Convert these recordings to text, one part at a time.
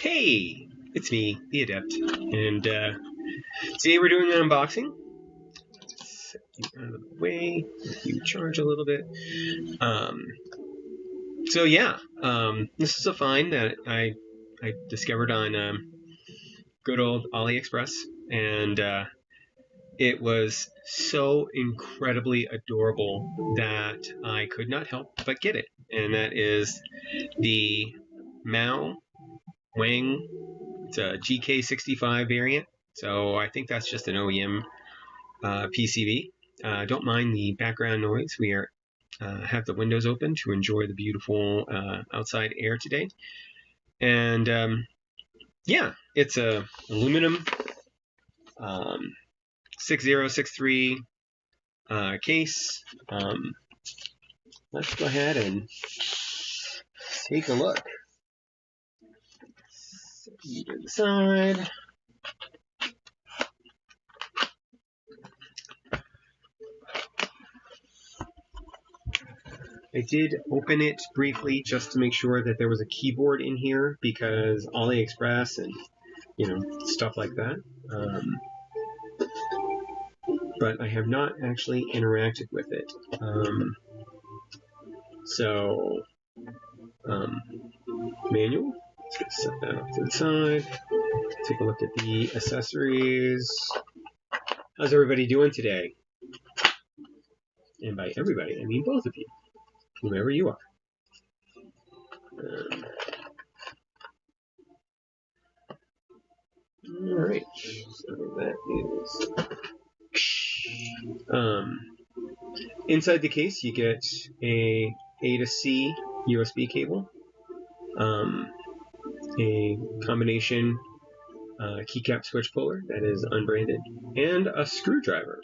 Hey, it's me, the Adept, and today we're doing an unboxing. Just set you out of the way, let you charge a little bit. So yeah, this is a find that I discovered on good old AliExpress, and it was so incredibly adorable that I could not help but get it, and that is the Wang. It's a GK65 variant, so I think that's just an OEM PCB. Don't mind the background noise. We have the windows open to enjoy the beautiful outside air today. And yeah, it's a aluminum 6063 case. Let's go ahead and take a look. Set you to the side. I did open it briefly just to make sure that there was a keyboard in here because AliExpress and stuff like that. But I have not actually interacted with it. Manual. Let's set that off to the side. Take a look at the accessories. How's everybody doing today? And by everybody, I mean both of you, whomever you are. All right, so that is. Inside the case, you get a to C USB cable, a combination keycap switch puller that is unbranded, and a screwdriver,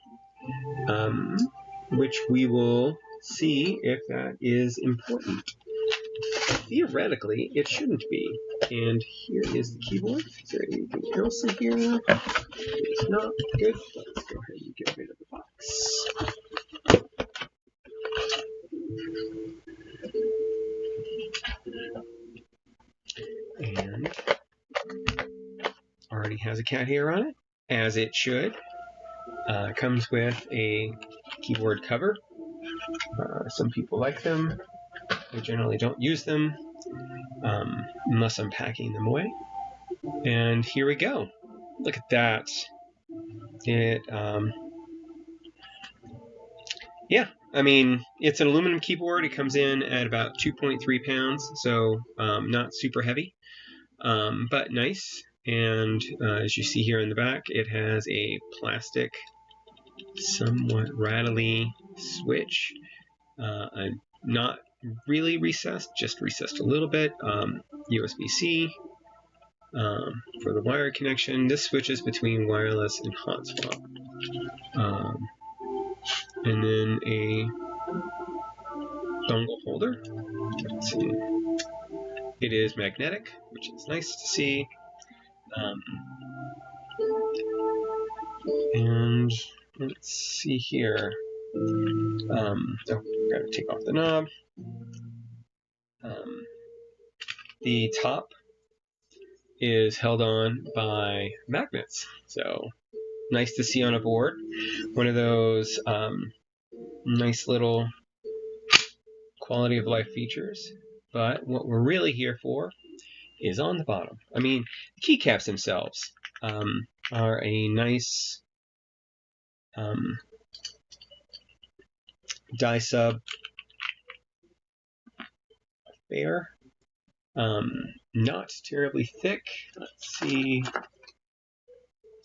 which we will see if that is important. Theoretically, it shouldn't be. And here is the keyboard. Is there anything else in here? It's not good. Let's go ahead and get rid of the box. And already has a cat hair on it, as it should. Comes with a keyboard cover. Some people like them. I generally don't use them unless I'm packing them away. And here we go. Look at that. Yeah, I mean, it's an aluminum keyboard. It comes in at about 2.3 pounds, so not super heavy, but nice. And as you see here in the back, it has a plastic, somewhat rattly switch. Not really recessed, just recessed a little bit. USB-C for the wire connection. This switches between wireless and hot swap. And then a dongle holder. Let's see. It is magnetic, which is nice to see. And let's see here. Gotta take off the knob. The top is held on by magnets, so nice to see on a board. One of those nice little quality of life features. But what we're really here for is on the bottom. I mean, the keycaps themselves are a nice die sub affair. Not terribly thick. Let's see. Let's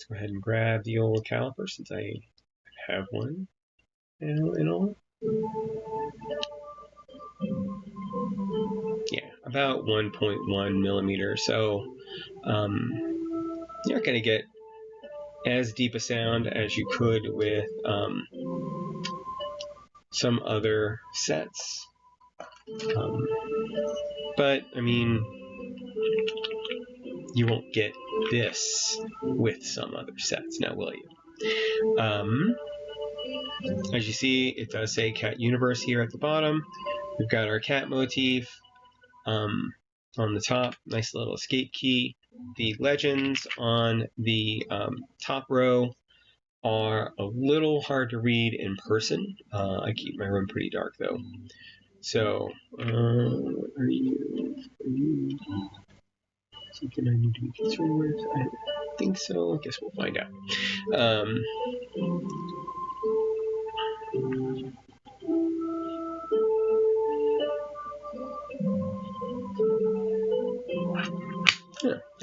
go ahead and grab the old caliper since I have one and all. Yeah, about 1.1 millimeter. So you're not going to get as deep a sound as you could with some other sets. But I mean, you won't get this with some other sets, now will you? As you see, it does say Cat Universe here at the bottom. We've got our cat motif on the top, nice little escape key, the legends on the top row are a little hard to read in person. I keep my room pretty dark though. So, are you something I need to be concerned with? I don't think so. I guess we'll find out.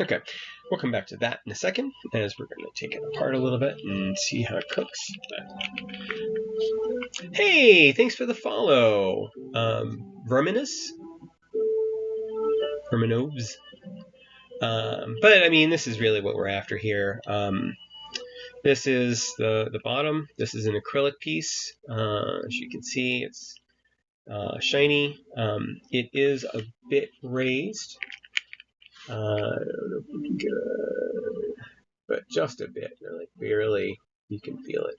Okay, we'll come back to that in a second as we're going to take it apart a little bit and see how it cooks. Hey, thanks for the follow, Verminous? Verminovs. But I mean, this is really what we're after here. This is the bottom. This is an acrylic piece. As you can see, it's shiny. It is a bit raised. I don't know if we can get but just a bit, like barely. You can feel it.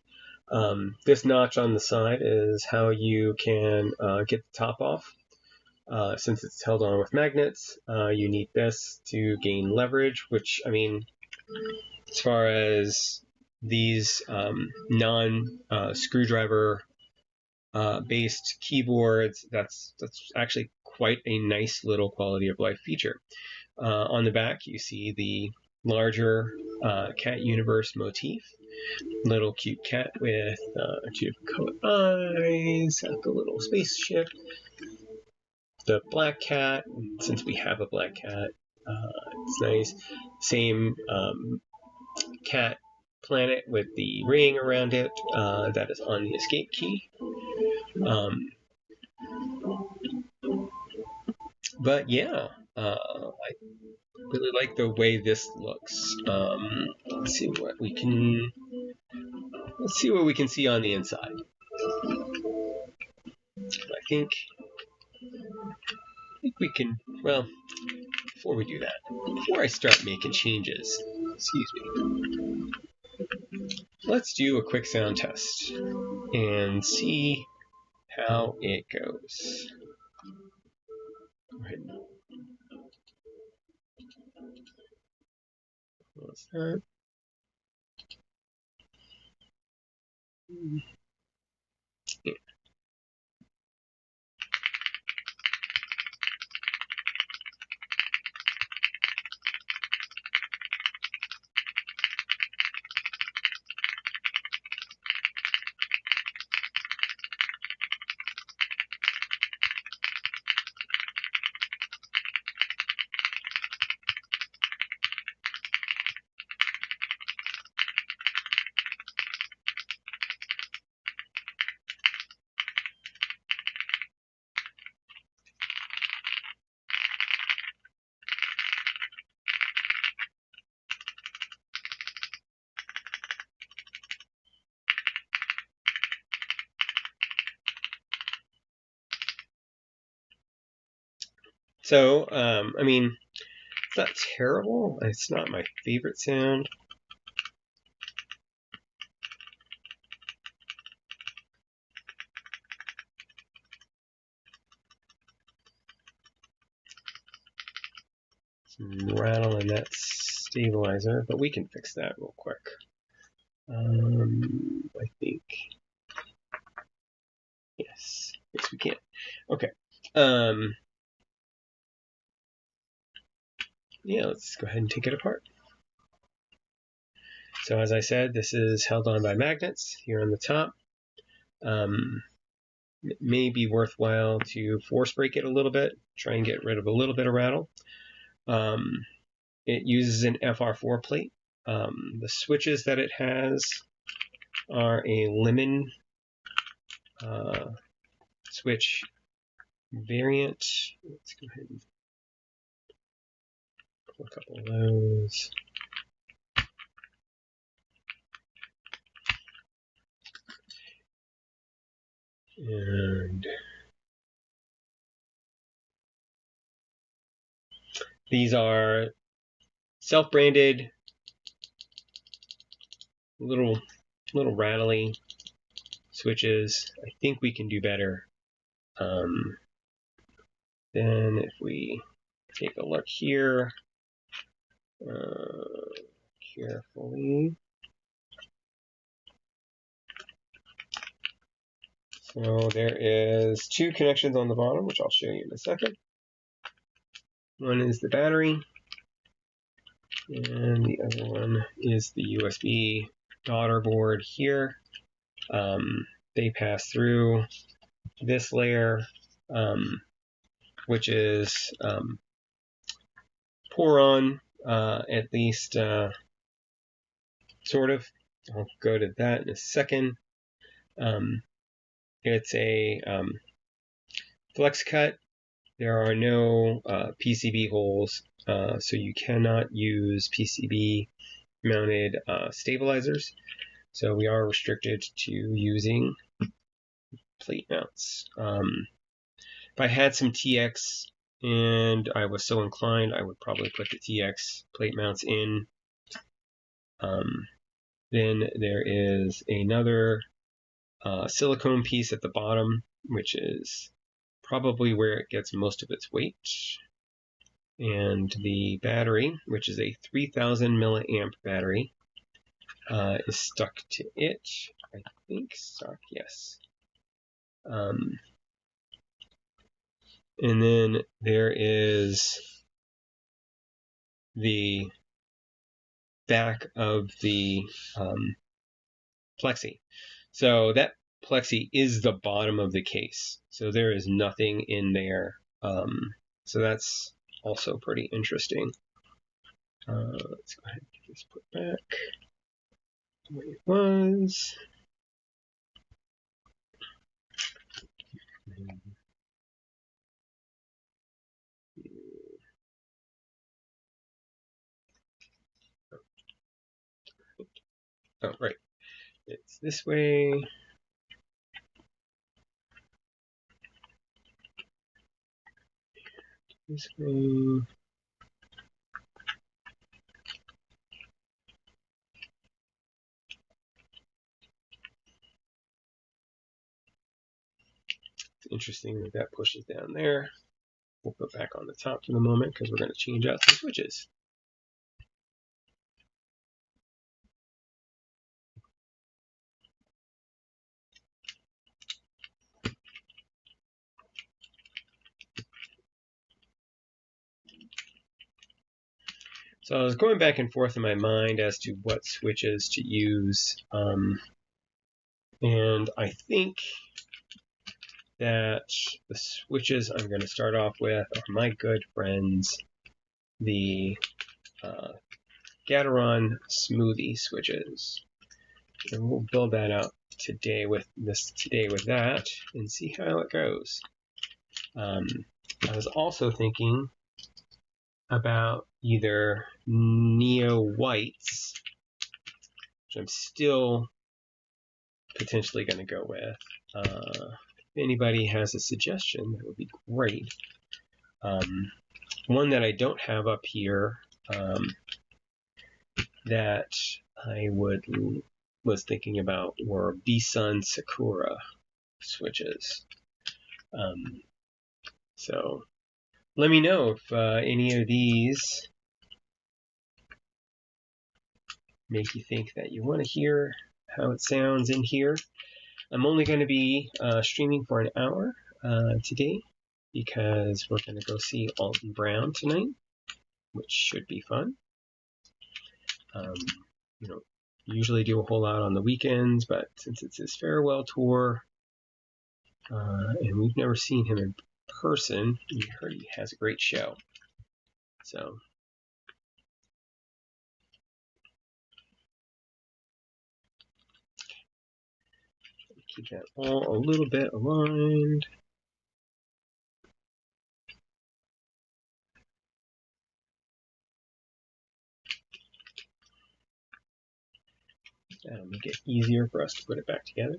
This notch on the side is how you can get the top off. Since it's held on with magnets, you need this to gain leverage, which, I mean, as far as these non-screwdriver based keyboards, that's actually quite a nice little quality of life feature. On the back, you see the larger cat universe motif. Little cute cat with two different color eyes, the little spaceship. The black cat, since we have a black cat, it's nice. Same cat planet with the ring around it that is on the escape key. But yeah, I really like the way this looks. Let's see what we can see on the inside. I think we can. Well, before we do that, before I start making changes, excuse me, let's do a quick sound test and see how it goes. Go ahead. What's that? Yeah. So, I mean, it's not terrible. It's not my favorite sound. Some rattle in that stabilizer, but we can fix that real quick. I think. Yes, we can. Okay. Yeah, let's go ahead and take it apart. So as I said, this is held on by magnets here on the top. It may be worthwhile to force break it a little bit, try and get rid of a little bit of rattle. It uses an FR4 plate. The switches that it has are a lemon switch variant. Let's go ahead and pull a couple of those. And these are self-branded, little rattly switches. I think we can do better. Then if we take a look here, carefully. So there is 2 connections on the bottom, which I'll show you in a second. One is the battery, and the other one is the USB daughter board here. They pass through this layer, which is Poron, at least sort of. I'll go to that in a second. It's a flex cut. There are no PCB holes, so you cannot use PCB mounted stabilizers. So we are restricted to using plate mounts. If I had some TX and I was so inclined, I would probably put the TX plate mounts in. Then there is another silicone piece at the bottom, which is probably where it gets most of its weight. And the battery, which is a 3000 milliamp battery, is stuck to it. I think stuck, yes. And then there is the back of the plexi. So that plexi is the bottom of the case. So there is nothing in there. So that's also pretty interesting. Let's go ahead and get this put back the way it was. Oh, right. It's this way. This way. It's interesting that that pushes down there. We'll put back on the top for the moment because we're going to change out some switches. So I was going back and forth in my mind as to what switches to use, and I think that the switches I'm going to start off with are my good friends, the Gateron Smoothie switches. And we'll build that out today with that and see how it goes. I was also thinking about either Neo Whites, which I'm still potentially going to go with. If anybody has a suggestion, that would be great. One that I don't have up here that I was thinking about were B-Sun Sakura switches. So let me know if any of these make you think that you want to hear how it sounds in here. I'm only going to be streaming for an hour today because we're going to go see Alton Brown tonight, which should be fun. You don't usually do a whole lot on the weekends, but since it's his farewell tour, and we've never seen him in person, we heard he has a great show. So keep that all a little bit aligned. That'll make it easier for us to put it back together.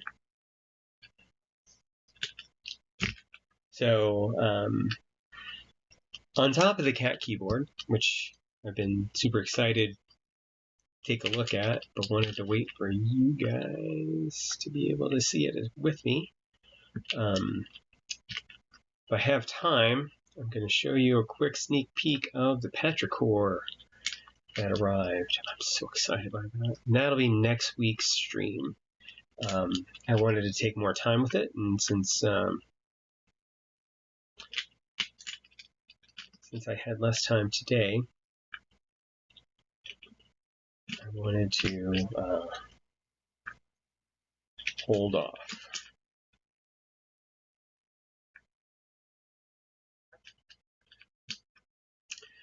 So on top of the cat keyboard, which I've been super excited to take a look at, but wanted to wait for you guys to be able to see it with me. If I have time, I'm going to show you a quick sneak peek of the Petrichor that arrived. I'm so excited about that. And that'll be next week's stream. I wanted to take more time with it, and since I had less time today, I wanted to hold off.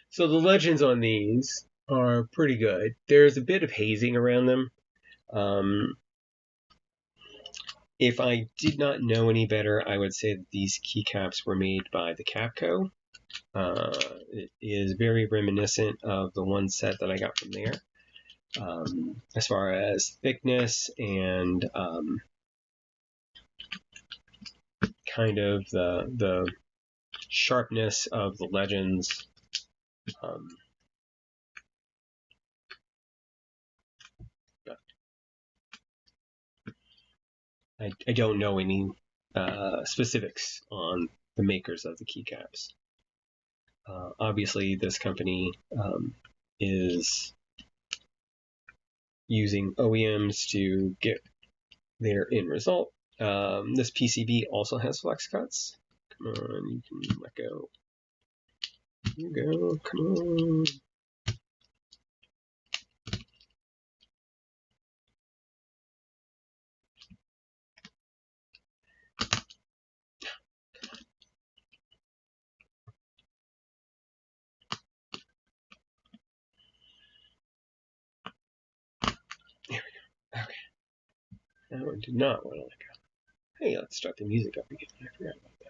So the legends on these are pretty good. There's a bit of hazing around them. If I did not know any better, I would say that these keycaps were made by the Capco. It is very reminiscent of the one set that I got from there, as far as thickness and kind of the sharpness of the legends. I don't know any specifics on the makers of the keycaps. Obviously, this company is using OEMs to get their end result. This PCB also has flex cuts. Come on, you can let go. You go, come on. There we go. Okay. That one did not want to let go. Hey, let's start the music up again. I forgot about that.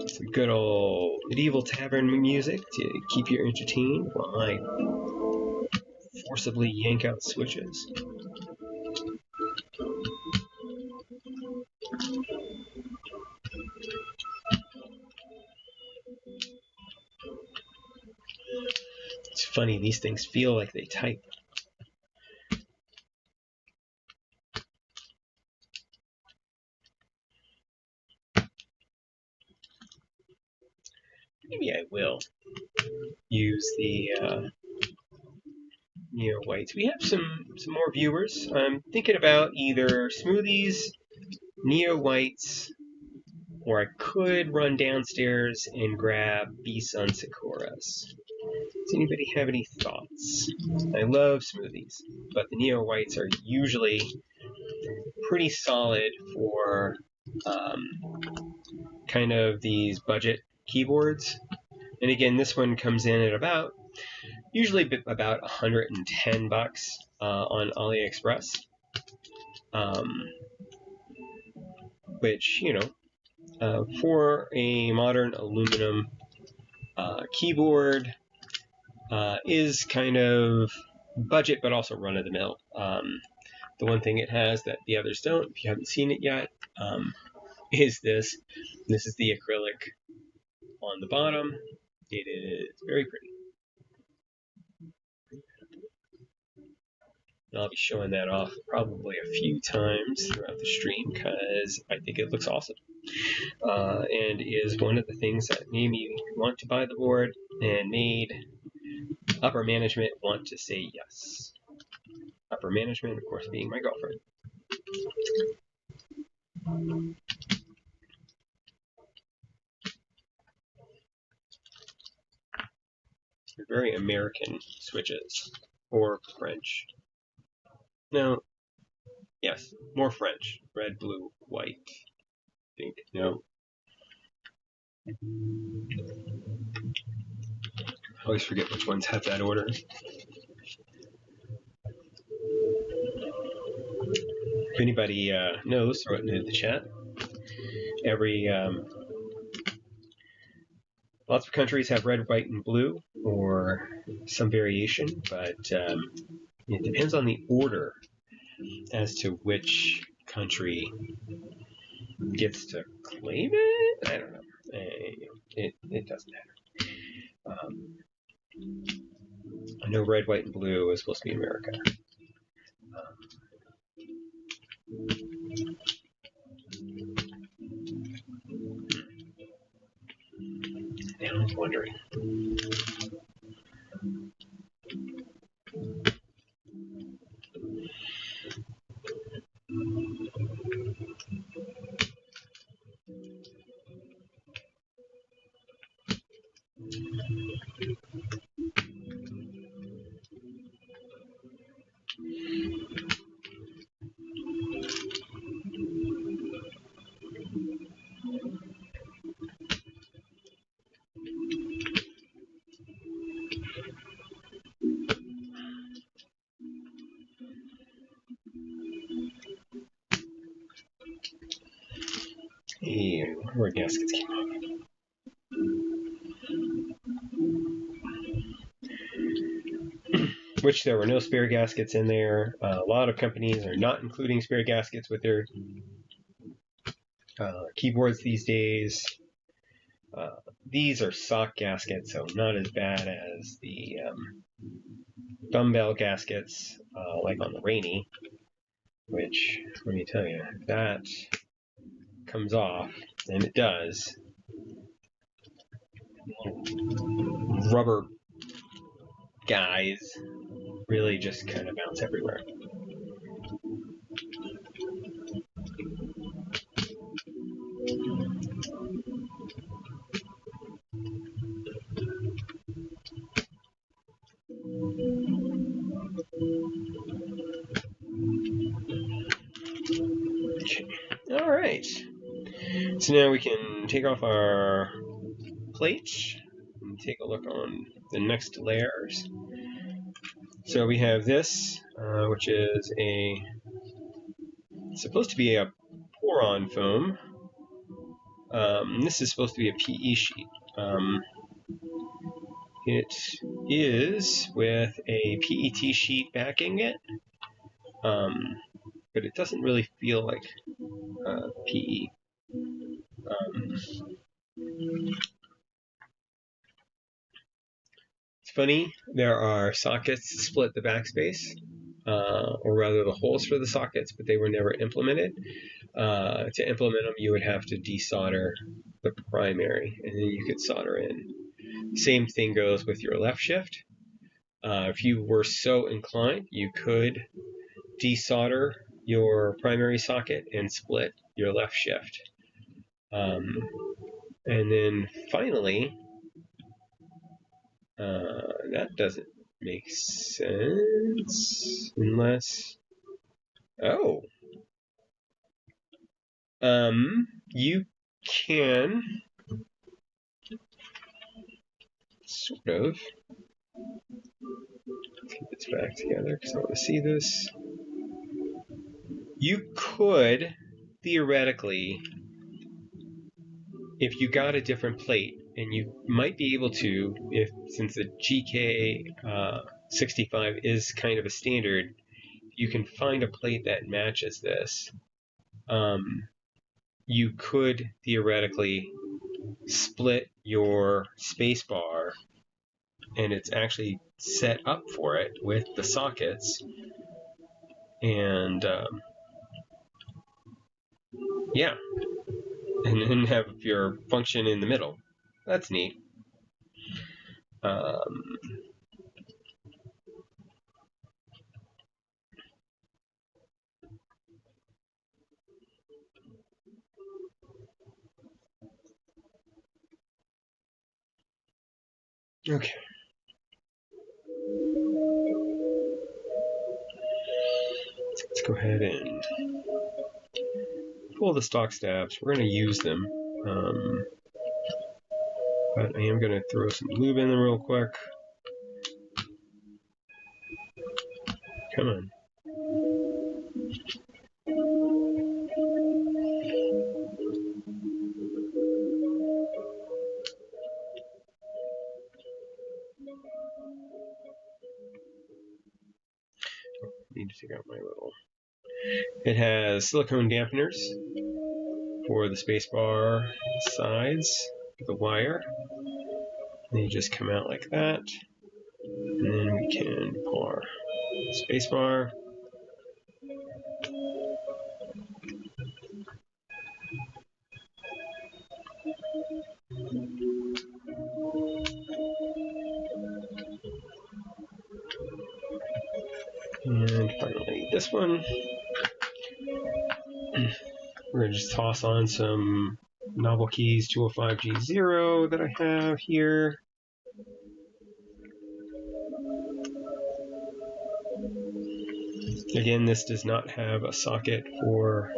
Some good old medieval tavern music to keep you entertained while I forcibly yank out switches. It's funny, these things feel like they type. Maybe I will use the Neo Whites. We have some more viewers. I'm thinking about either smoothies, Neo Whites, or I could run downstairs and grab B-Sun Sakuras. Does anybody have any thoughts? I love smoothies, but the Neo Whites are usually pretty solid for kind of these budget keyboards. And again, this one comes in at usually about $110 on AliExpress, which, you know, for a modern aluminum keyboard is kind of budget, but also run-of-the-mill. The one thing it has that the others don't, if you haven't seen it yet, is this. This is the acrylic on the bottom. It is very pretty. And I'll be showing that off probably a few times throughout the stream because I think it looks awesome. And is one of the things that made me want to buy the board and made upper management want to say yes. Upper management, of course, being my girlfriend. They're very American switches, or French. No, yes, more French. Red, blue, white. I think, no. I always forget which ones have that order. If anybody knows, throw it into the chat. Lots of countries have red, white, and blue, or some variation, but it depends on the order as to which country gets to claim it. I don't know. It doesn't matter. I know red, white, and blue is supposed to be America. Now I'm wondering. Hey, where gaskets came off. Which there were no spare gaskets in there. A lot of companies are not including spare gaskets with their keyboards these days. These are sock gaskets, so not as bad as the dumbbell gaskets, like on the Rainy, which, let me tell you, if that comes off, and it does, rubber guys really just kind of bounce everywhere. Okay. All right. So now we can take off our plate and take a look on the next layers. So we have this, which is supposed to be a pour-on foam. This is supposed to be a PE sheet. It is with a PET sheet backing it, but it doesn't really feel like PE. It's funny, there are sockets to split the backspace, or rather the holes for the sockets, but they were never implemented. To implement them, you would have to desolder the primary, and then you could solder in. Same thing goes with your left shift. If you were so inclined, you could desolder your primary socket and split your left shift. And then finally, that doesn't make sense unless, you can sort of get this back together because I want to see this. You could theoretically, if you got a different plate, and you might be able to, since the GK65 is kind of a standard, you can find a plate that matches this. You could theoretically split your spacebar, and it's actually set up for it with the sockets, and yeah, and then have your function in the middle. That's neat. Okay. Let's go ahead and pull the stock stabs. We're going to use them, but I am going to throw some lube in them real quick. Come on. Need to take out my little. It has silicone dampeners for the spacebar sides, the wire. They just come out like that. And then we can par spacebar. And finally, this one. We're going to just toss on some novel keys 205G0 that I have here. Again, this does not have a socket for,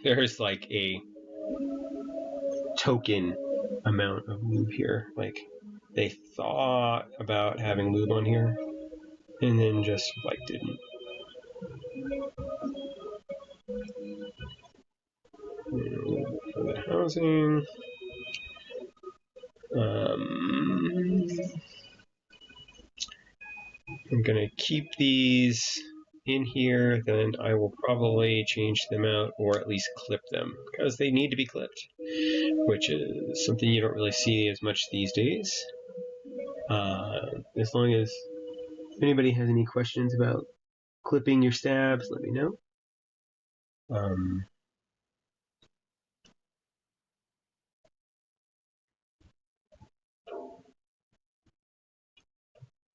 there's like a token amount of lube here. Like, they thought about having lube on here and then just like didn't. For the housing, I'm gonna keep these in here, then I will probably change them out or at least clip them because they need to be clipped, which is something you don't really see as much these days. As long as if anybody has any questions about clipping your stabs, let me know.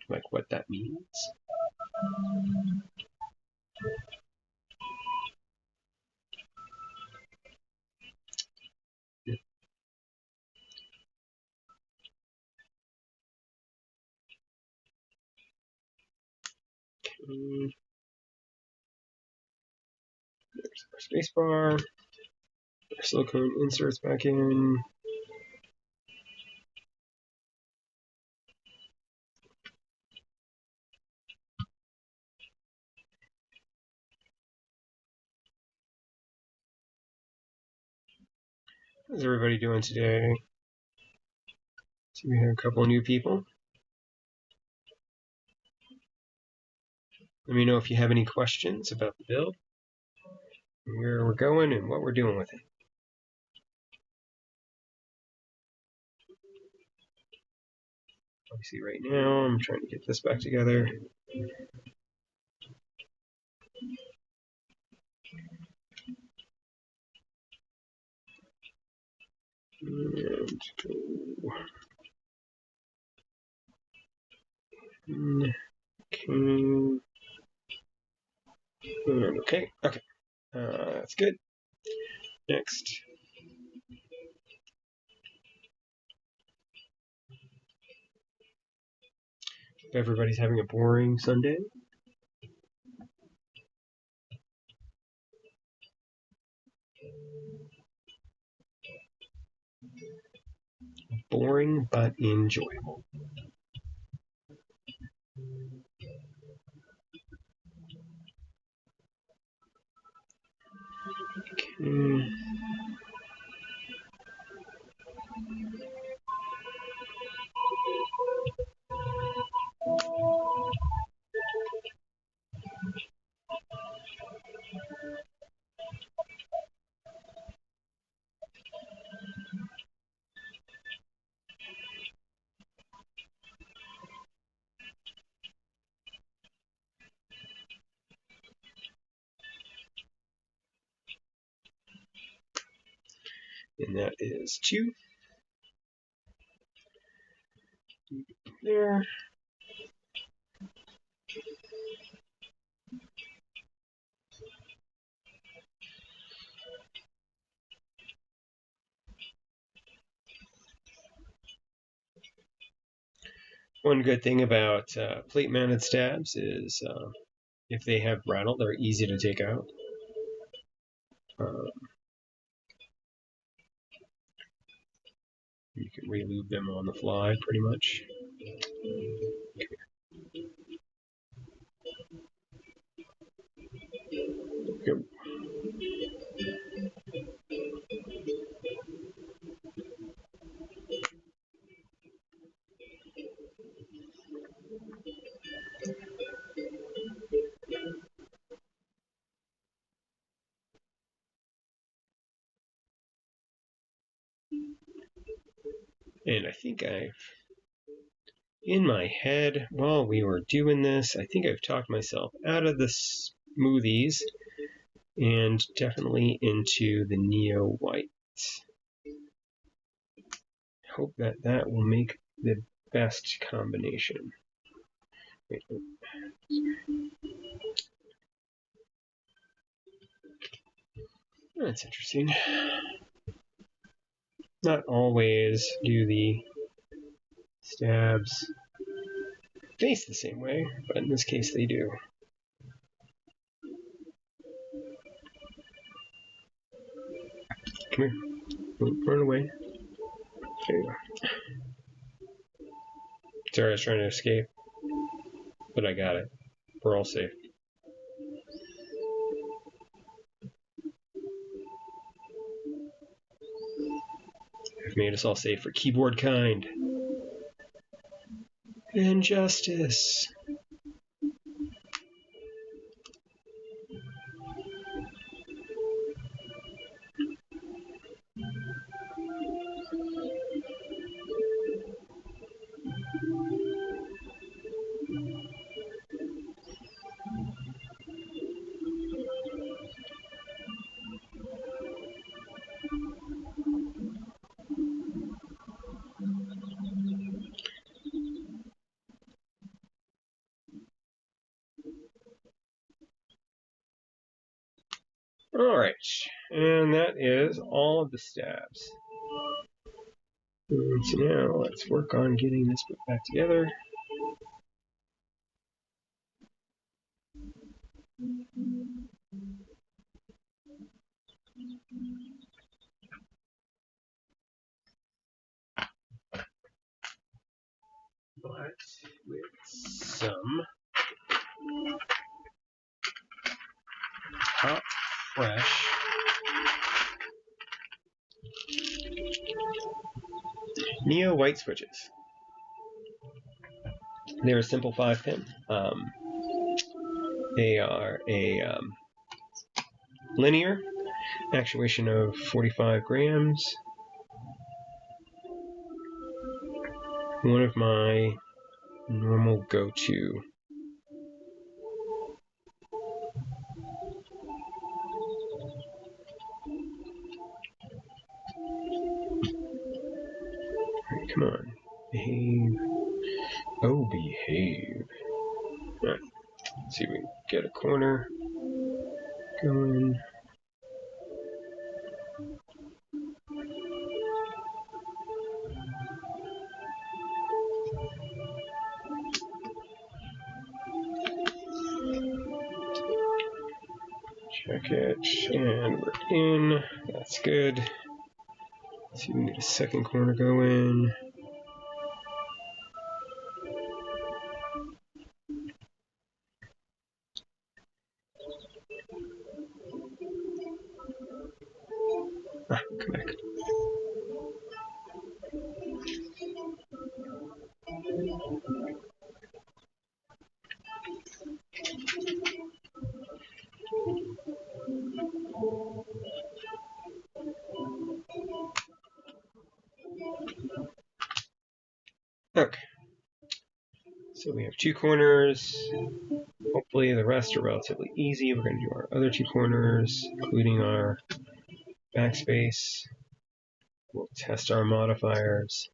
Like what that means. There's our spacebar. Our silicone inserts back in. How's everybody doing today? So we have a couple of new people. Let me know if you have any questions about the build, where we're going, and what we're doing with it. Obviously right now I'm trying to get this back together. And okay, that's good. Next. Hope everybody's having a boring Sunday. Boring but enjoyable. Okay. And that is 2. There. One good thing about plate-mounted stabs is if they have rattle, they're easy to take out. You can re-lube them on the fly, pretty much. Go. And I think in my head, while we were doing this, I think I've talked myself out of the smoothies and definitely into the Neo White. Hope that will make the best combination. Wait. That's interesting. Not always do the stabs face the same way, but in this case they do. Come here. Don't run away. There you go. Sorry, I was trying to escape, but I got it. We're all safe. I've made us all safe for keyboard kind. And justice. Alright, and that is all of the stabs. And so now let's work on getting this put back together. But with some hot, fresh Neo White switches. They're a simple 5-pin. They are a linear actuation of 45 grams. One of my normal go-to. Come on, behave. Oh, behave. All right. Let's see if we can get a corner going. Check it, and we're in. That's good. Let's see if we can get a second corner going. Come back. Okay. So we have 2 corners. Hopefully the rest are relatively easy. We're going to do our other 2 corners, including our backspace. We'll test our modifiers.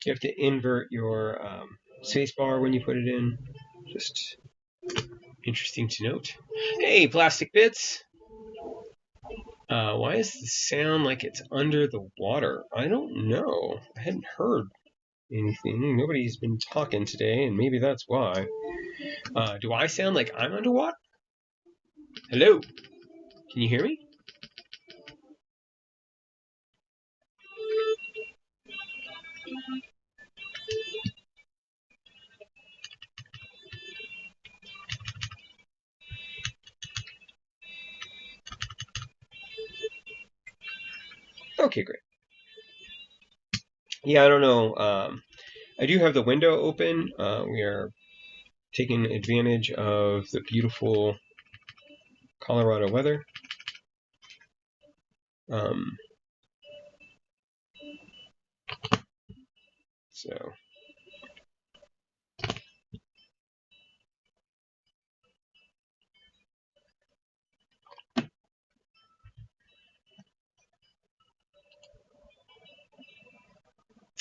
You have to invert your spacebar when you put it in. Just interesting to note. Hey, plastic bits! Why does this sound like it's under the water? I don't know. I hadn't heard anything. Nobody's been talking today, and maybe that's why. Do I sound like I'm underwater? Hello? Can you hear me? Okay, great. Yeah, I don't know. I do have the window open. We are taking advantage of the beautiful Colorado weather. So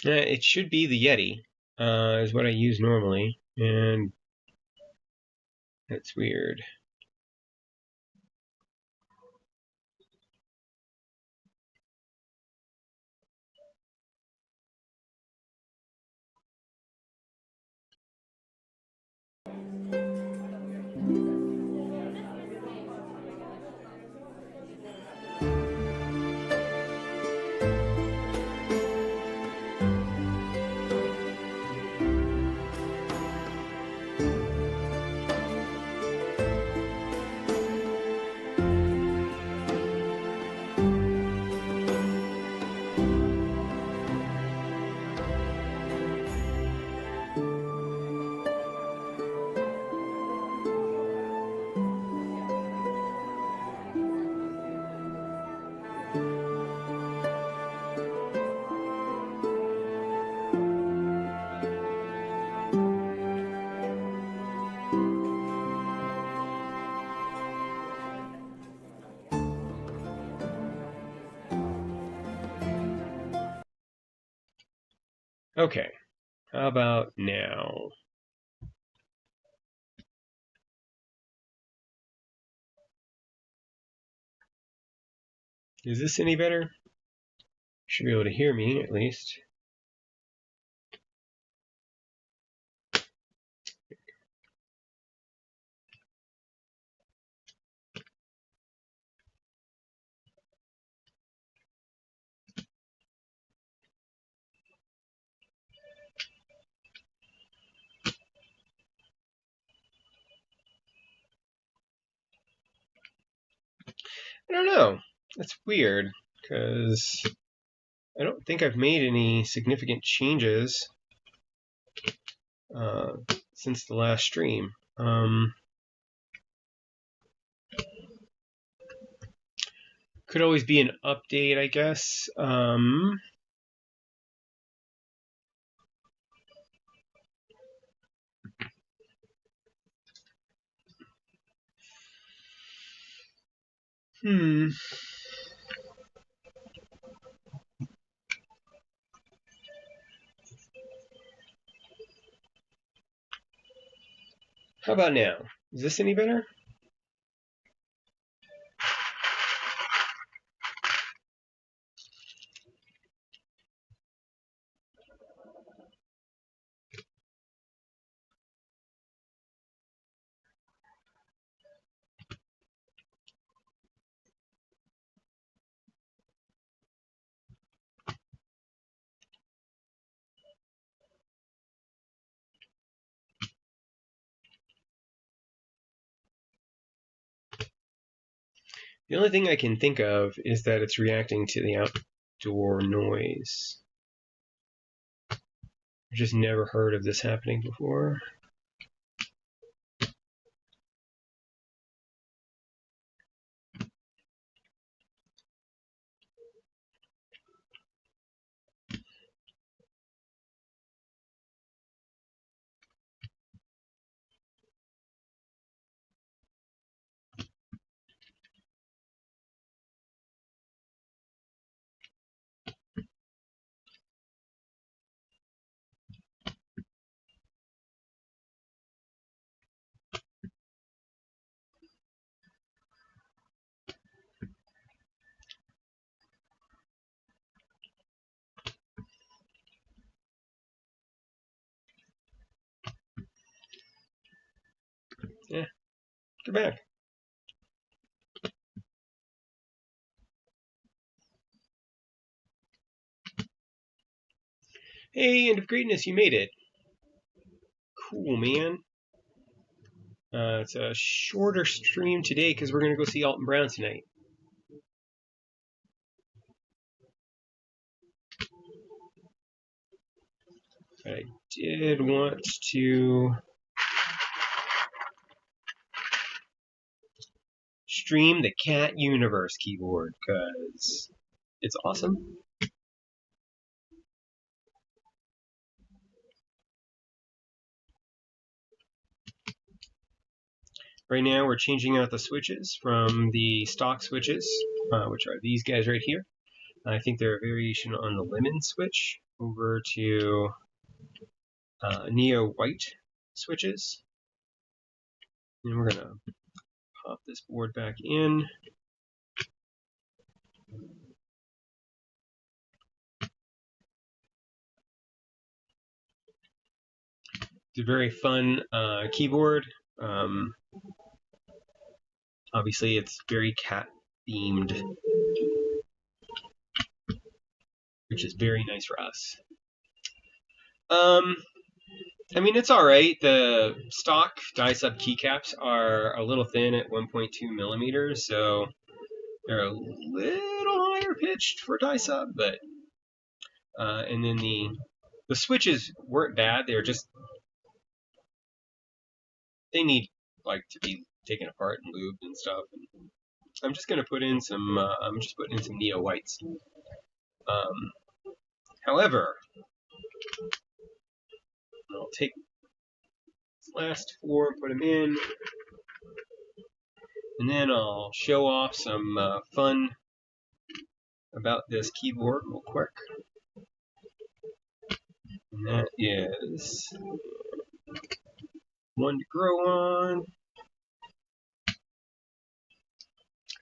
it should be the Yeti, is what I use normally, and that's weird. Okay, how about now? Is this any better? You should be able to hear me, at least. I don't know. That's weird, because I don't think I've made any significant changes since the last stream. Could always be an update, I guess. How about now? Is this any better? The only thing I can think of is that it's reacting to the outdoor noise. I've just never heard of this happening before. Yeah, get back. Hey, End of Greatness, you made it. Cool, man. It's a shorter stream today because we're going to go see Alton Brown tonight. I did want to stream the Cat Universe keyboard because it's awesome. Right now we're changing out the switches from the stock switches, which are these guys right here. I think they're a variation on the lemon switch, over to Neo white switches. And we're going to pop this board back in. It's a very fun keyboard. Obviously, it's very cat themed, which is very nice for us. I mean, it's all right. The stock die-sub keycaps are a little thin at 1.2 millimeters, so they're a little higher pitched for die-sub. But and then the switches weren't bad. They're just, they need like to be taken apart and lubed and stuff. And I'm just gonna put in some. I'm just putting in some Neo whites. However, I'll take these last four and put them in, and then I'll show off some fun about this keyboard real quick. And that is one to grow on.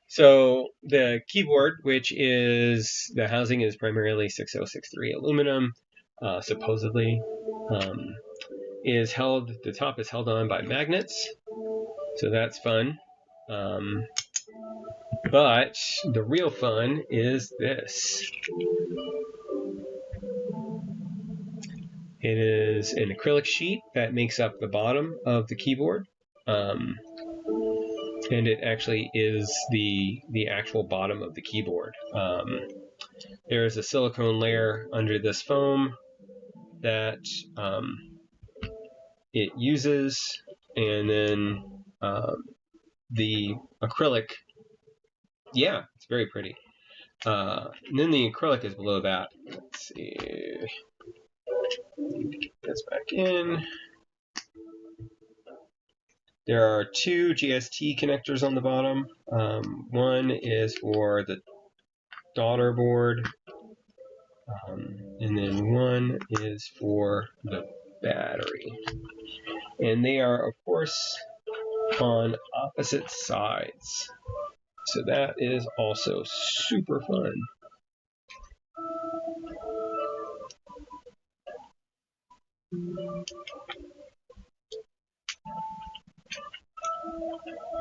So the keyboard, which is, the housing is primarily 6063 aluminum, supposedly, is held, the top is held on by magnets, so that's fun. But the real fun is this. It is an acrylic sheet that makes up the bottom of the keyboard. And it actually is the actual bottom of the keyboard. There is a silicone layer under this foam that it uses, and then the acrylic, yeah, it's very pretty. And then the acrylic is below that. Let's see. Get this back in. There are two GST connectors on the bottom. One is for the daughter board, and then one is for the battery. And they are, of course, on opposite sides. So that is also super fun.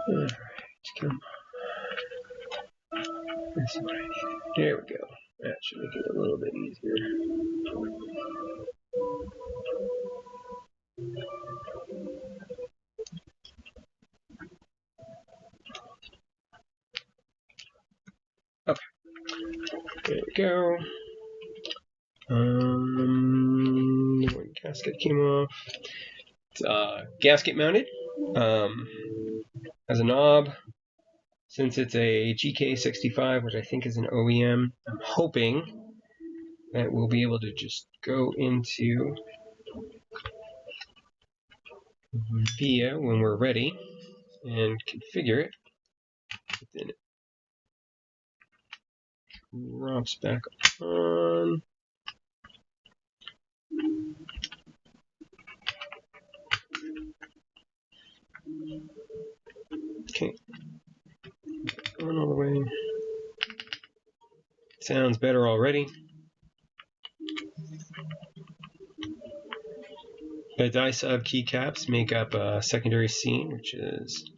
Alright, come on. That's what I need. There we go. That should make it a little bit easier. Okay. There we go. The gasket came off. It's gasket mounted. Has a knob. Since it's a GK65, which I think is an OEM, I'm hoping that we'll be able to just go into VIA when we're ready and configure it. Then it drops back on. Okay. On all the way. Sounds better already. The die-sub keycaps make up a secondary scene, which is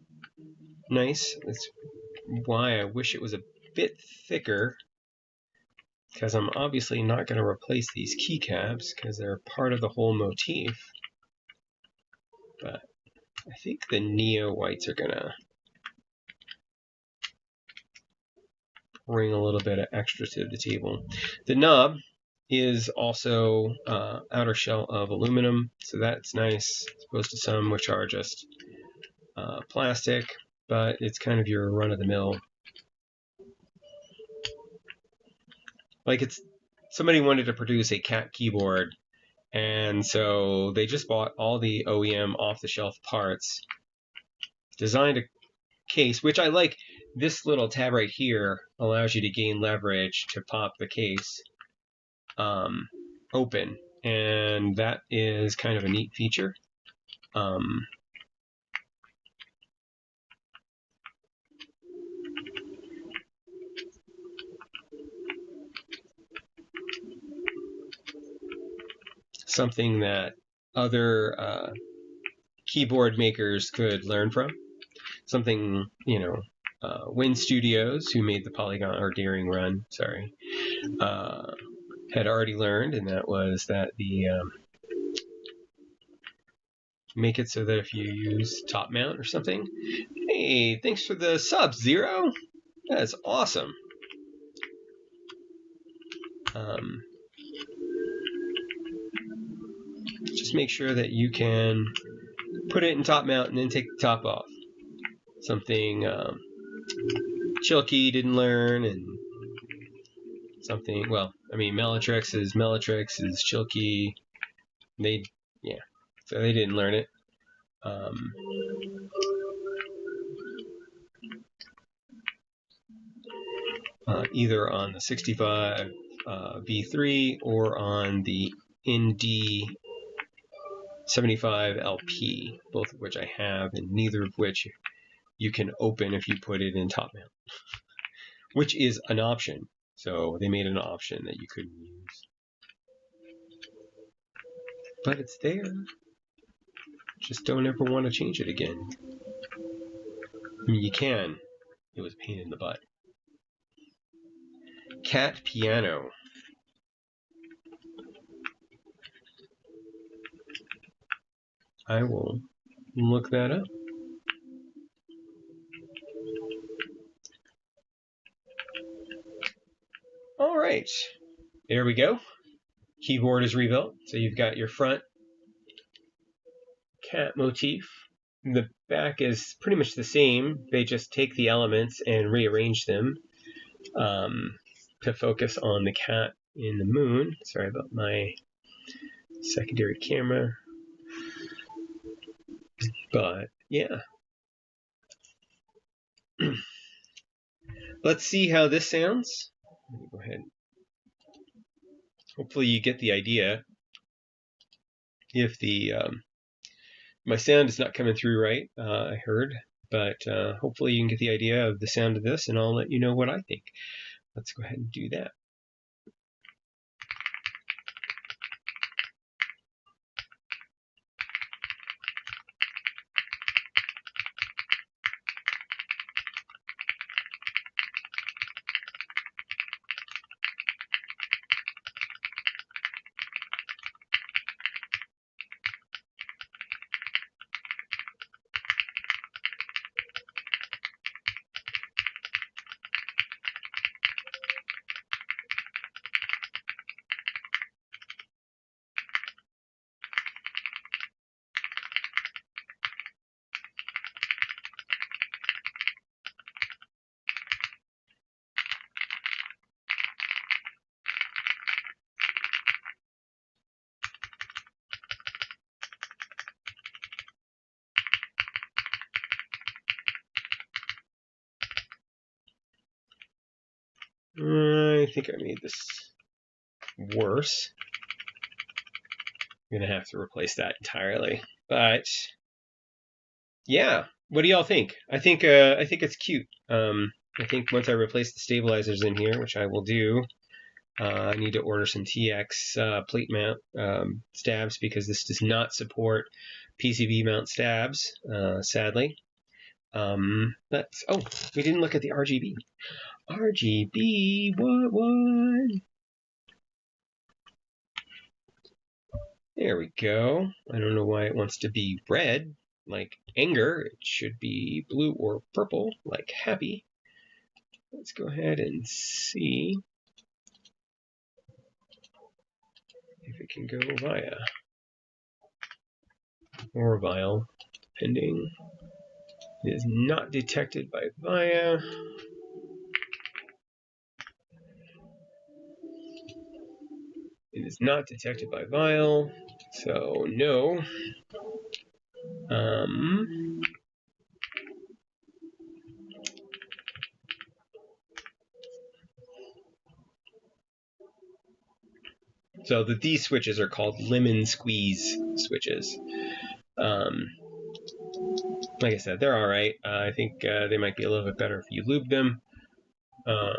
nice. That's why I wish it was a bit thicker, because I'm obviously not going to replace these keycaps because they're part of the whole motif. But I think the Neo whites are going to bring a little bit of extra to the table. The knob is also outer shell of aluminum, so that's nice, as opposed to some which are just plastic, but it's kind of your run-of-the-mill. Like, it's somebody wanted to produce a cat keyboard, and so they just bought all the OEM off-the-shelf parts, designed a case, which I like. This little tab right here allows you to gain leverage to pop the case open, and that is kind of a neat feature. Something that other keyboard makers could learn from. Something, you know, Win Studios, who made the Polygon or Deering Run, sorry, had already learned, and that was that the make it so that if you use top mount or something. Hey, thanks for the sub, Zero. That's awesome. Just make sure that you can put it in top mount and then take the top off. Something Chilkey didn't learn, and something, well, I mean, Mellatrix is Chilkey. So they didn't learn it. Either on the 65 V3 or on the ND 75 LP, both of which I have, and neither of which you can open if you put it in top mount, which is an option. So they made an option that you couldn't use. But it's there. Just don't ever want to change it again. I mean, you can. It was a pain in the butt. Cat piano. I will look that up. All right, there we go. Keyboard is rebuilt. So you've got your front cat motif. The back is pretty much the same. They just take the elements and rearrange them to focus on the cat in the moon. Sorry about my secondary camera. But yeah. Let's see how this sounds. Let me go ahead. Hopefully you get the idea. If the my sound is not coming through right, I heard, but hopefully you can get the idea of the sound of this, and I'll let you know what I think. Let's go ahead and do that. I think I made this worse. I'm gonna have to replace that entirely. But yeah, what do y'all think? I think it's cute. I think once I replace the stabilizers in here, which I will do, I need to order some TX plate mount stabs, because this does not support PCB mount stabs, sadly. We didn't look at the RGB. RGB, what? There we go. I don't know why it wants to be red, like anger. It should be blue or purple, like happy. Let's go ahead and see. if it can go via or vial, depending. It is not detected by via. It is not detected by vial, so no. So these switches are called lemon squeeze switches. Like I said, they're all right. I think they might be a little bit better if you lube them. But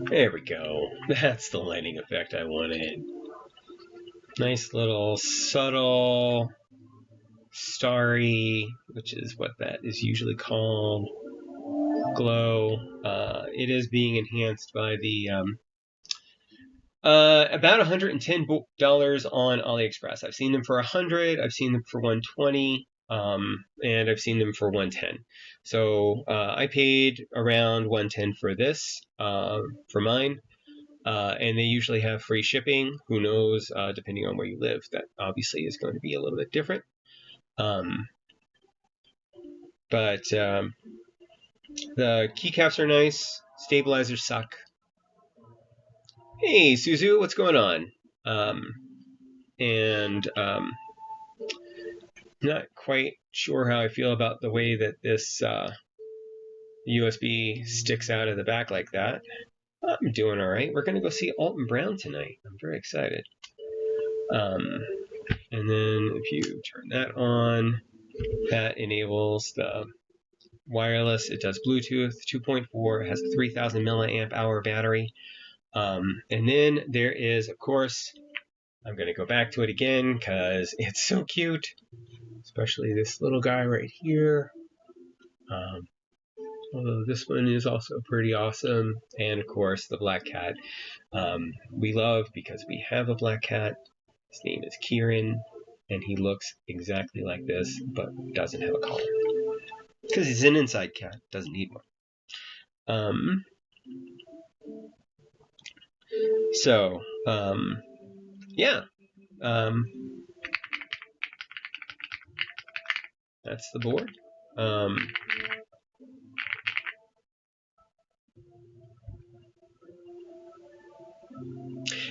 there we go. That's the lighting effect I wanted. Nice little subtle starry, which is what that is usually called, glow. It is being enhanced by the about $110 on AliExpress. I've seen them for $100. I've seen them for $120. And I've seen them for $110. So I paid around $110 for this, for mine. And they usually have free shipping. Who knows, depending on where you live, that obviously is going to be a little bit different. But the keycaps are nice. Stabilizers suck. Hey, Suzu, what's going on? Not quite sure how I feel about the way that this USB sticks out of the back like that. I'm doing all right. We're going to go see Alton Brown tonight. I'm very excited. And then if you turn that on, that enables the wireless. It does Bluetooth 2.4. It has a 3,000 milliamp hour battery. And then there is, of course, I'm going to go back to it again because it's so cute, especially this little guy right here. Although this one is also pretty awesome. And of course, the black cat we love because we have a black cat. His name is Kieran, and he looks exactly like this, but doesn't have a collar. Because he's an inside cat, doesn't need one. Yeah. That's the board.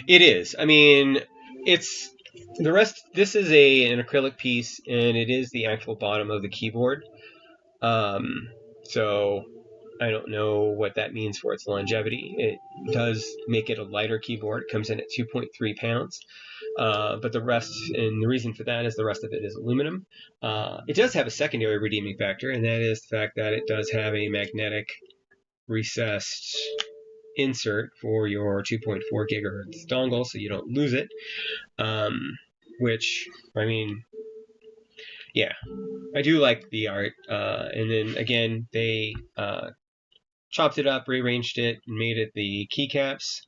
It is. I mean, it's the rest. This is an acrylic piece, and it is the actual bottom of the keyboard. So I don't know what that means for its longevity. It does make it a lighter keyboard. It comes in at 2.3 pounds. But the rest, and the reason for that is the rest of it is aluminum. It does have a secondary redeeming factor, and that is the fact that it does have a magnetic recessed insert for your 2.4 gigahertz dongle, so you don't lose it. Which, I mean, yeah, I do like the art. And then again, they chopped it up, rearranged it, and made it the keycaps.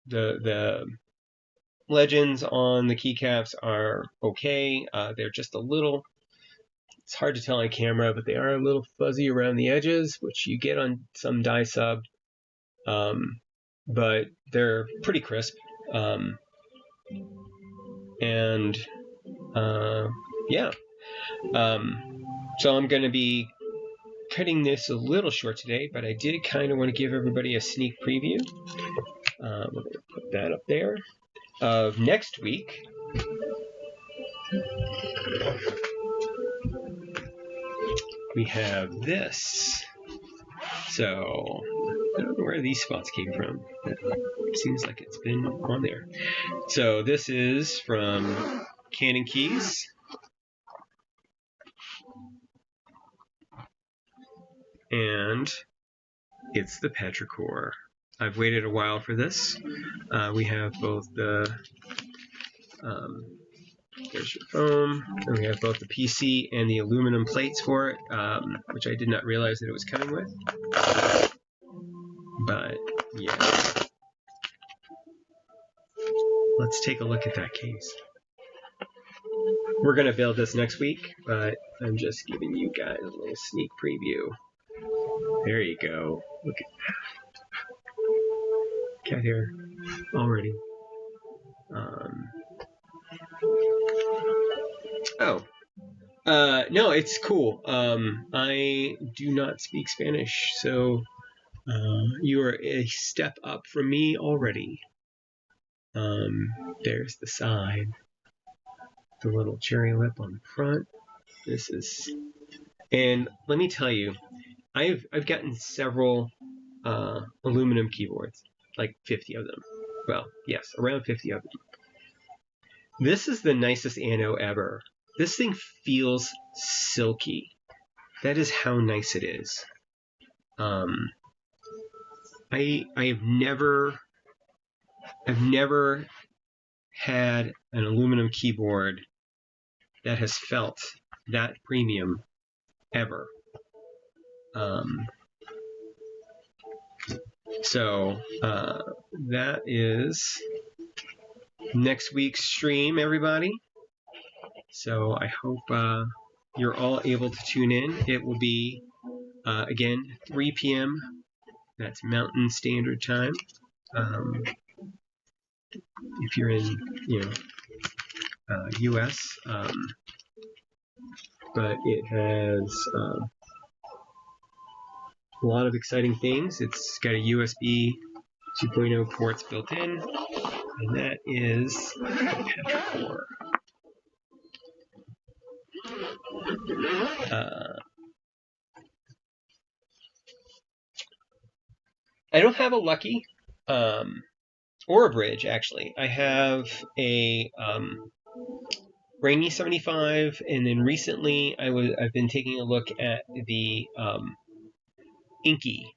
The legends on the keycaps are okay. They're just a little, it's hard to tell on camera, but they are a little fuzzy around the edges, which you get on some dye sub. But they're pretty crisp. Yeah. So I'm going to be cutting this a little short today, but I did kind of want to give everybody a sneak preview. We're going to put that up there. Of next week. We have this. So I don't know where these spots came from. It seems like it's been on there. So this is from Canon Keys. And it's the petrichor. I've waited a while for this. We have both the there's your foam, and we have both the PC and the aluminum plates for it, which I did not realize that it was coming with. But yeah, let's take a look at that case. We're gonna build this next week, but I'm just giving you guys a little sneak preview. There you go. Look at that. Cat hair already. No, it's cool. I do not speak Spanish, so you are a step up from me already. There's the side, the little cherry lip on the front. This is, and let me tell you, I've gotten several aluminum keyboards, like 50 of them. Well, yes, around 50 of them. This is the nicest ano ever. This thing feels silky. That is how nice it is. I've never had an aluminum keyboard that has felt that premium ever. So that is next week's stream, everybody. So I hope you're all able to tune in. It will be, again, 3 p.m. That's Mountain Standard Time. If you're in, U.S., but it has a lot of exciting things. It's got a USB 2.0 ports built in, and that is the petrichor. I don't have a Lucky or a bridge, actually. I have a Rainy 75, and then recently I've been taking a look at the Inky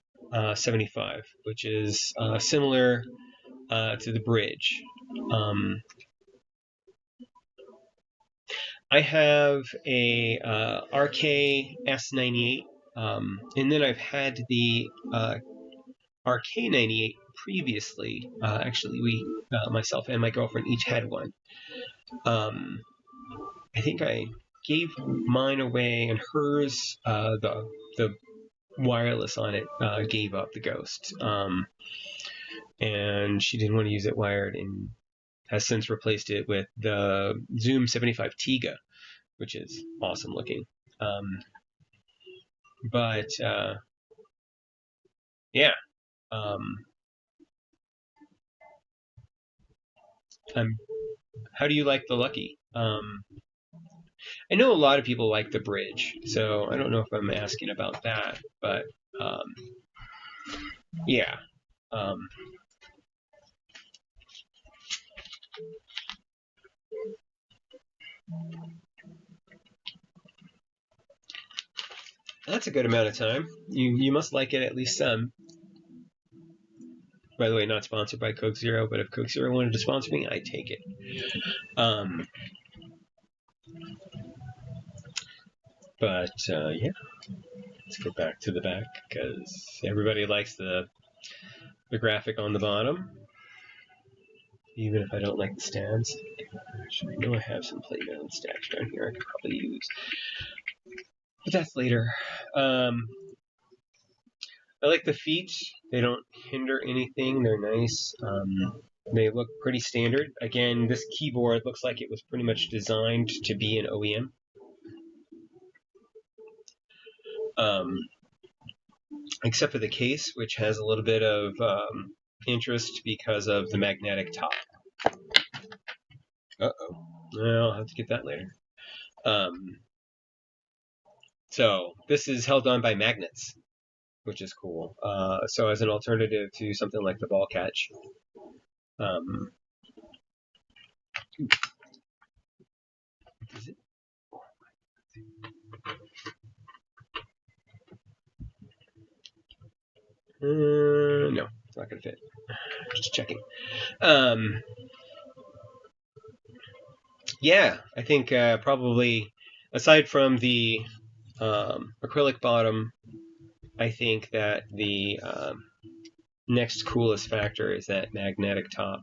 75, which is similar to the bridge. I have a RK S98, and then I've had the RK98 previously. Actually, myself and my girlfriend each had one. I think I gave mine away, and hers, the wireless on it, gave up the ghost. And she didn't want to use it wired, and has since replaced it with the Zoom 75 Tiga, which is awesome looking. Yeah. How do you like the Lucky? I know a lot of people like the bridge, so I don't know if I'm asking about that, but yeah. That's a good amount of time. You must like it at least some. By the way, not sponsored by Coke Zero, but if Coke Zero wanted to sponsor me, I'd take it. Yeah, let's get back to the back, because everybody likes the graphic on the bottom, even if I don't like the stands. Actually, I know I have some plate down stacks down here I could probably use, but that's later. I like the feet. They don't hinder anything. They're nice. They look pretty standard. Again, this keyboard looks like it was pretty much designed to be an OEM. Except for the case, which has a little bit of interest because of the magnetic top. Uh-oh. Well, I'll have to get that later. So this is held on by magnets. which is cool. So as an alternative to something like the ball catch. Is it? No, it's not going to fit. Just checking. Yeah, I think probably aside from the acrylic bottom, I think that the next coolest factor is that magnetic top.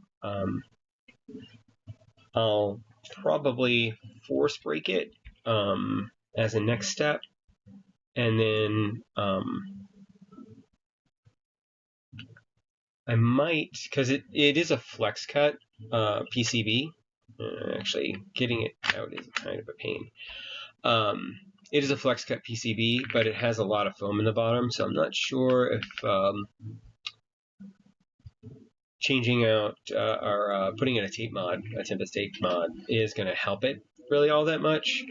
I'll probably force break it as a next step, and then I might, because it is a flex cut PCB. Actually, getting it out is kind of a pain. It is a flex cut PCB, but it has a lot of foam in the bottom, so I'm not sure if changing out or putting in a tape mod, a Tempest tape mod, is going to help it really all that much.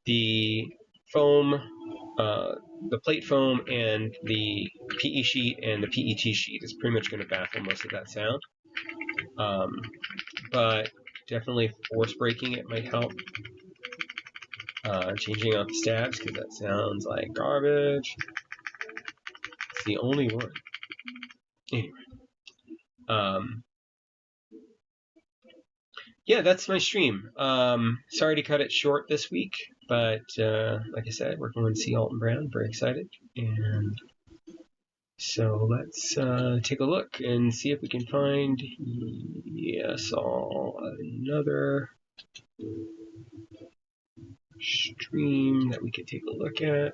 The foam, the plate foam, and the PE sheet and the PET sheet is pretty much going to baffle most of that sound. But definitely force breaking it might help. Changing out the stabs because that sounds like garbage. It's the only one. Anyway. Yeah, that's my stream. Sorry to cut it short this week, but like I said, we're going to see Alton Brown. Very excited. And so let's take a look and see if we can find, another stream that we could take a look at.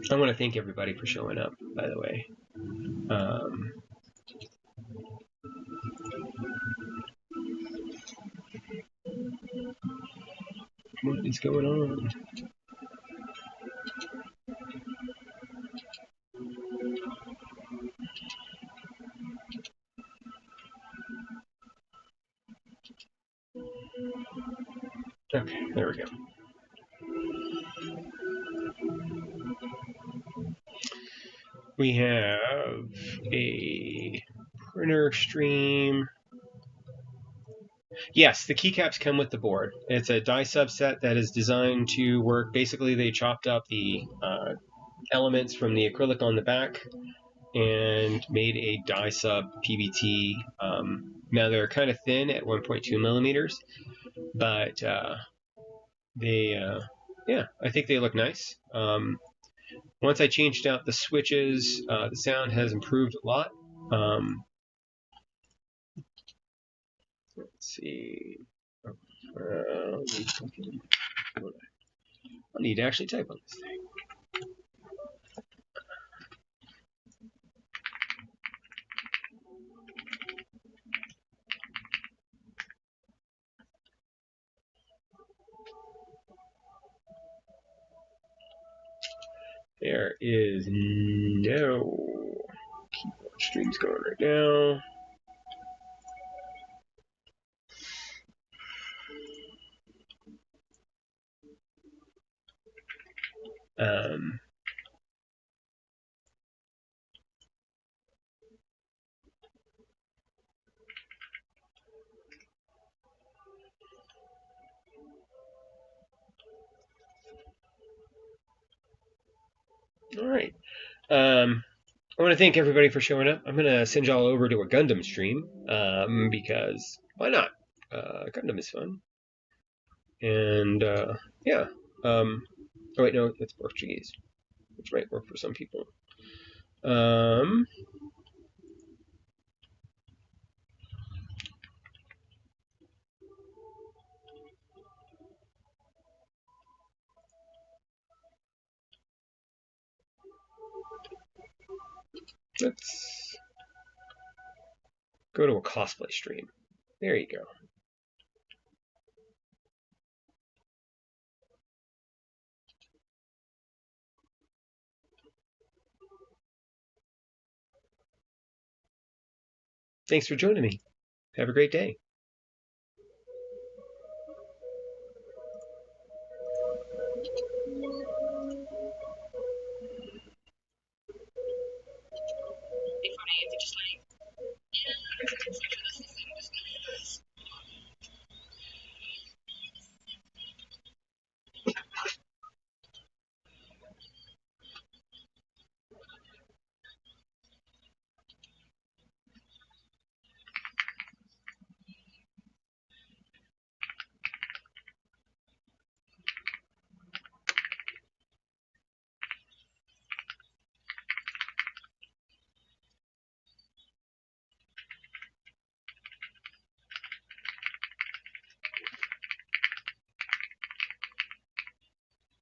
I want to thank everybody for showing up, by the way. What is going on? Okay, there we go. We have a printer stream. Yes, the keycaps come with the board. It's a die subset that is designed to work. Basically, they chopped up the elements from the acrylic on the back and made a die sub PBT. Now they're kind of thin at 1.2 millimeters, but yeah, I think they look nice. Once I changed out the switches, the sound has improved a lot. Let's see. I need to actually type on this thing. There is no keyboard streams going right now. All right. I want to thank everybody for showing up. I'm going to send y'all over to a Gundam stream because why not? Gundam is fun. And yeah. Oh, wait, no, it's Portuguese, which might work for some people. Let's go to a cosplay stream. There you go. Thanks for joining me. Have a great day.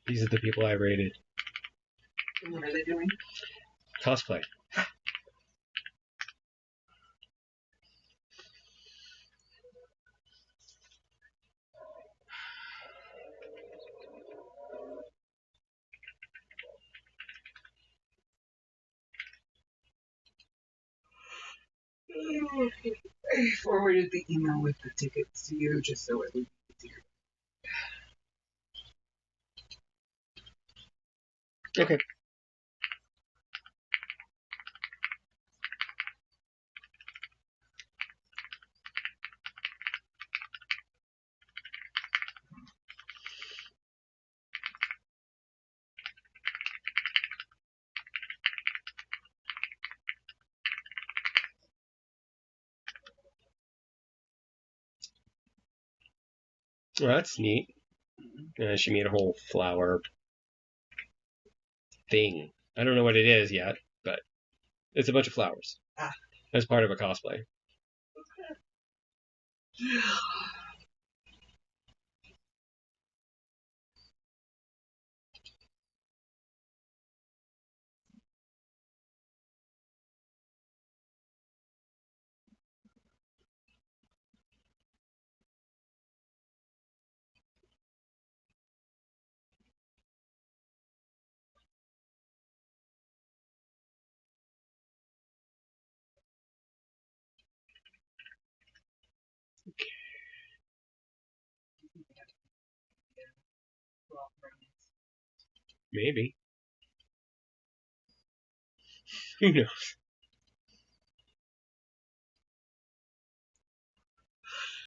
These are the people I rated. What are they doing? Cosplay. I forwarded the email with the tickets to you just so it would be easier. Okay. Well, that's neat. She made a whole flower thing. I don't know what it is yet, but it's a bunch of flowers. As part of a cosplay. Maybe. Who knows?